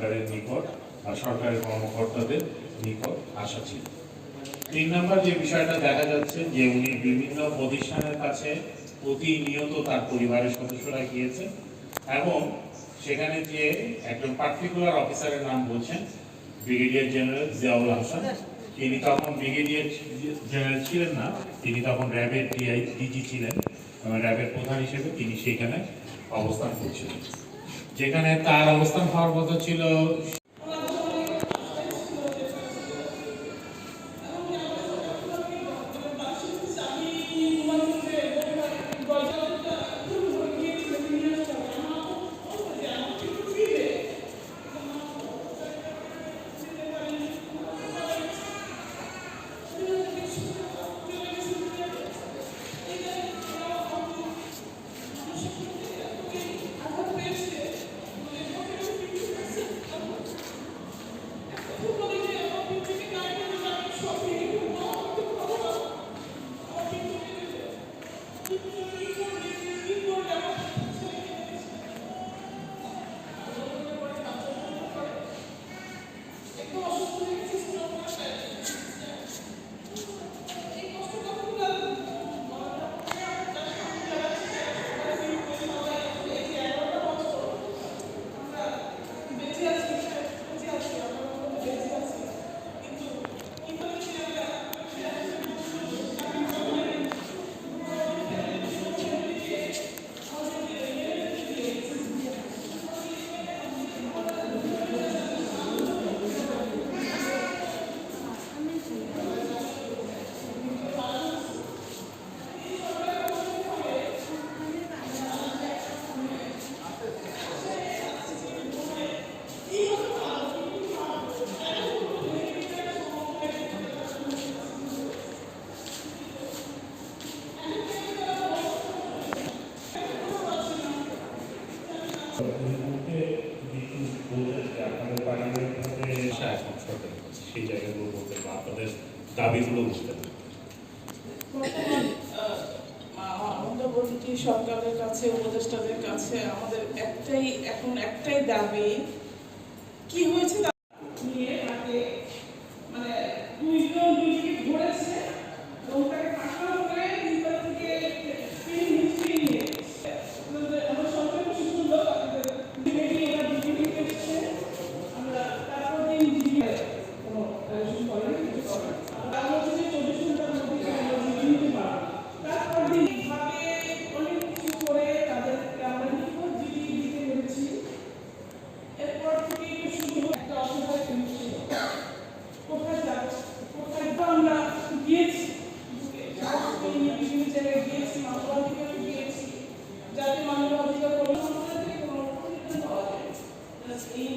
সরকারের নিকট বা সরকারের কর্মকর্তাদের নিকট আসা ছিল। 3 নম্বর যে বিষয়টা দেখা যাচ্ছে যে উনি বিভিন্ন প্রতিষ্ঠানের কাছে প্রতিনিয়ত তার পরিবারের সদস্যরা গিয়েছে এবং সেখানে যে একজন পার্টিকুলার অফিসারের নাম বলছেন ব্রিগেডিয়ার জেনারেল জিয়াউল হাসান। তিনি তখন ব্রিগেডিয়ার জেনারেল ছিলেন না, তিনি তখন র্যাবের ডিজি ছিলেন এবং র্যাবের প্রধান হিসেবে তিনি সেখানে অবস্থান করছিলেন, যেখানে তার অবস্থান হওয়ার কথা ছিল। সেই জায়গাগুলো বলতে বা আপনাদের দাবিগুলো বুঝতে অন্তর্বর্তী সরকারের কাছে, উপদেষ্টাদের কাছে আমাদের একটাই দাবি, কি হয়েছে নিয়ে তাকে মানে দুইজনকে ধরেছে এবং তাকে পাকড়াও করে ভিতর থেকে নিয়ে আমরা সরকার সুন্দর আমরা তারপর দিন কোনো আয়োজন করেন কিছু করেন আমরা যদি 24 ঘন্টার মধ্যে নিতে পারি তারপর দিন ভাবে অনেক কিছু করে তাদেরকে আমরা নিখোঁজ জিডি দিতে পেরেছি। এরপর থেকে শুরু একটা অসহায় ছিল কোথায় আমরা গিয়েছি বিভিন্ন জায়গায় গিয়েছি, মানবাধিকারে গিয়েছি, যাতে মানবাধিকার কোনো থেকে কোনো পাওয়া যায় এই